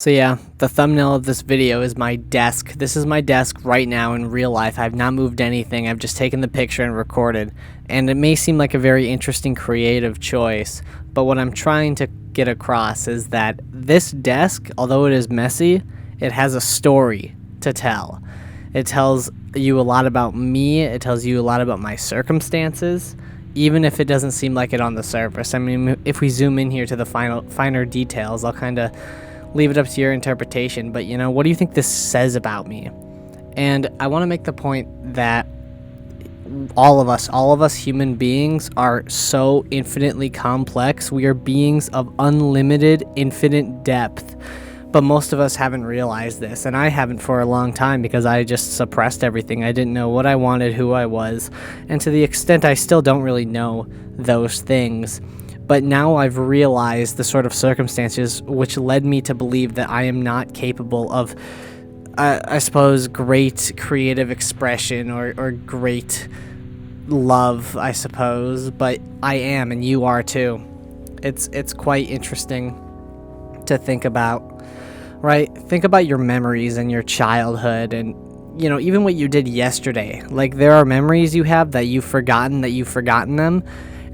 So yeah, the thumbnail of this video is my desk. This is my desk right now in real life. I've not moved anything. I've just taken the picture and recorded. And it may seem like a very interesting creative choice, but what I'm trying to get across is that this desk, although it is messy, it has a story to tell. It tells you a lot about me. It tells you a lot about my circumstances, even if it doesn't seem like it on the surface. I mean, if we zoom in here to the finer details, I'll kind of leave it up to your interpretation, but what do you think this says about me? And I want to make the point that all of us human beings are so infinitely complex. We are beings of unlimited, infinite depth. But most of us haven't realized this, and I haven't for a long time because I just suppressed everything. I didn't know what I wanted, who I was, and to the extent I still don't really know those things. But now I've realized the sort of circumstances which led me to believe that I am not capable of, I suppose, great creative expression or great love, I suppose. But I am, and you are too. It's quite interesting to think about, right? Think about your memories and your childhood and even what you did yesterday. Like, there are memories you have that you've forgotten them.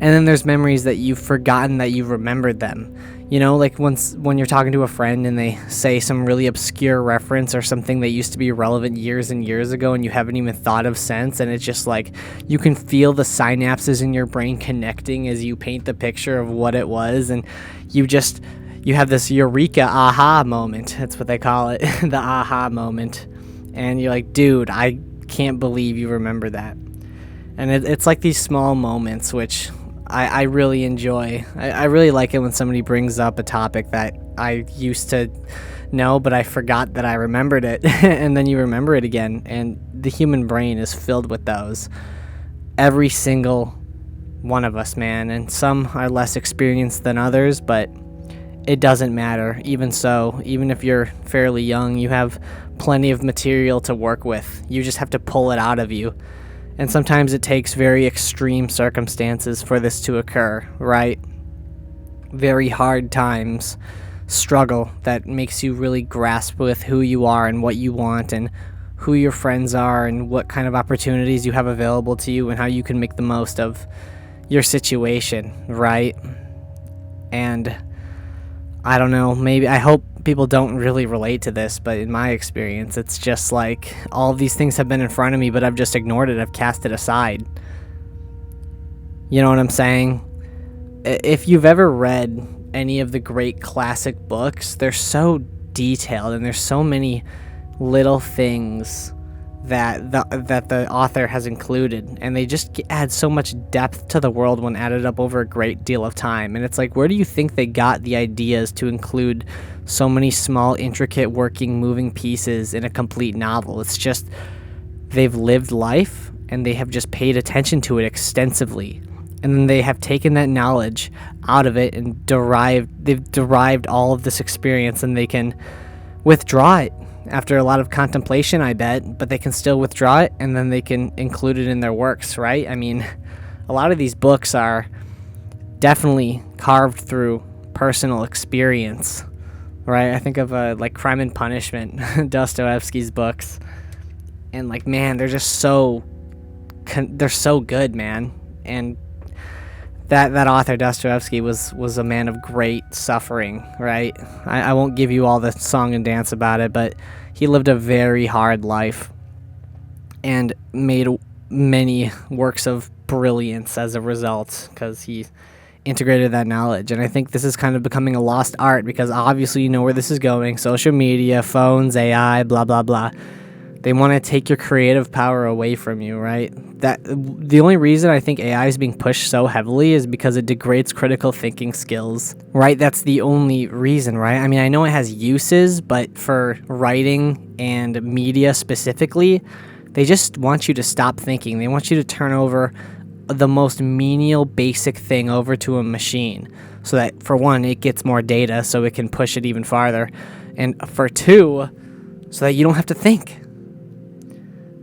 And then there's memories that you've forgotten that you've remembered them. Like when you're talking to a friend and they say some really obscure reference or something that used to be relevant years and years ago and you haven't even thought of since, and it's just like you can feel the synapses in your brain connecting as you paint the picture of what it was, and you have this eureka aha moment. That's what they call it, the aha moment. And you're like, dude, I can't believe you remember that. And it's like these small moments which I really enjoy. I really like it when somebody brings up a topic that I used to know, but I forgot that I remembered it, and then you remember it again, and the human brain is filled with those. Every single one of us, man, and some are less experienced than others, but it doesn't matter. Even so, even if you're fairly young, you have plenty of material to work with. You just have to pull it out of you. And sometimes it takes very extreme circumstances for this to occur, right? Very hard times, struggle that makes you really grasp with who you are and what you want and who your friends are and what kind of opportunities you have available to you and how you can make the most of your situation, right? And I don't know, I hope people don't really relate to this, but in my experience, it's just like all of these things have been in front of me, but I've just ignored it. I've cast it aside. You know what I'm saying? If you've ever read any of the great classic books, they're so detailed and there's so many little things that the author has included, and they just add so much depth to the world when added up over a great deal of time. And it's like, where do you think they got the ideas to include so many small, intricate, working, moving pieces in a complete novel? It's just they've lived life and they have just paid attention to it extensively, and then they have taken that knowledge out of it and they've derived all of this experience, and they can withdraw it after a lot of contemplation, I bet, but they can still withdraw it, and then they can include it in their works, right? I mean, a lot of these books are definitely carved through personal experience, right? I think of like Crime and Punishment, Dostoevsky's books, and like, man, they're just they're so good, man. And that author Dostoevsky was a man of great suffering, right? I won't give you all the song and dance about it, but he lived a very hard life and made many works of brilliance as a result, because he integrated that knowledge. And I think this is kind of becoming a lost art, because obviously you know where this is going: social media, phones, AI, blah blah blah. They want to take your creative power away from you, right? The only reason I think AI is being pushed so heavily is because it degrades critical thinking skills, right? That's the only reason, right? I mean, I know it has uses, but for writing and media specifically, they just want you to stop thinking. They want you to turn over the most menial, basic thing over to a machine, so that, for one, it gets more data so it can push it even farther, and for two, so that you don't have to think.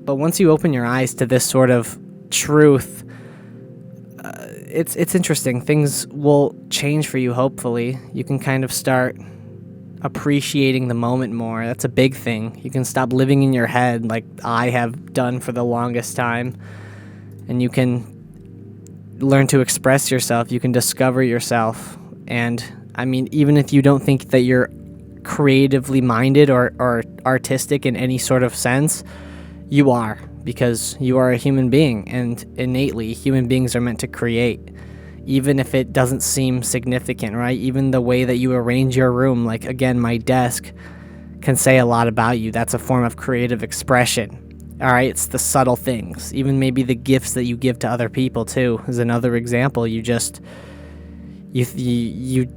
But once you open your eyes to this sort of truth, it's interesting. Things will change for you, hopefully. You can kind of start appreciating the moment more. That's a big thing. You can stop living in your head like I have done for the longest time, and you can learn to express yourself. You can discover yourself. And I mean, even if you don't think that you're creatively minded or artistic in any sort of sense, you are, because you are a human being, and innately human beings are meant to create, even if it doesn't seem significant, right? Even the way that you arrange your room, like again, my desk, can say a lot about you. That's a form of creative expression. All right, it's the subtle things. Even maybe the gifts that you give to other people too is another example. You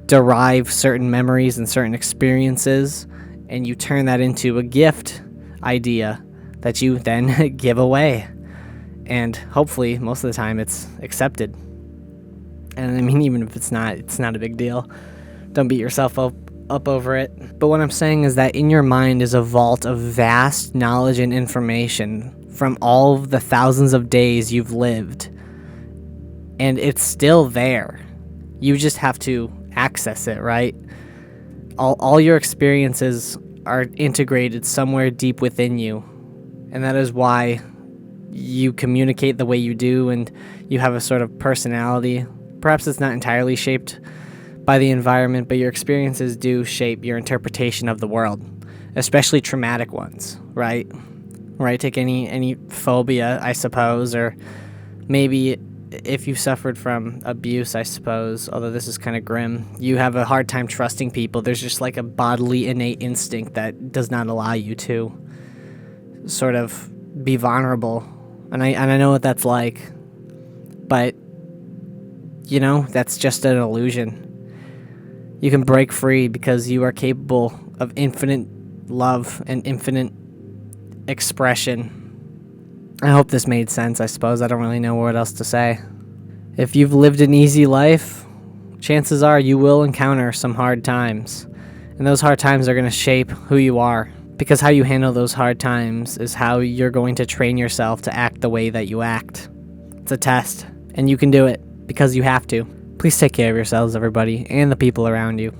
derive certain memories and certain experiences, and you turn that into a gift idea that you then give away. And hopefully, most of the time, it's accepted. And I mean, even if it's not a big deal. Don't beat yourself up over it. But what I'm saying is that in your mind is a vault of vast knowledge and information from all of the thousands of days you've lived. And it's still there. You just have to access it, right? All your experiences are integrated somewhere deep within you. And that is why you communicate the way you do, and you have a sort of personality. Perhaps it's not entirely shaped by the environment, but your experiences do shape your interpretation of the world, especially traumatic ones, right? Right? Take any phobia, I suppose, or maybe if you suffered from abuse, I suppose, although this is kind of grim, you have a hard time trusting people. There's just like a bodily innate instinct that does not allow you to sort of be vulnerable. And I know what that's like, but you know, that's just an illusion. You can break free because you are capable of infinite love and infinite expression. I hope this made sense, I suppose. I don't really know what else to say. If you've lived an easy life, chances are you will encounter some hard times. And those hard times are going to shape who you are. Because how you handle those hard times is how you're going to train yourself to act the way that you act. It's a test, and you can do it because you have to. Please take care of yourselves, everybody, and the people around you.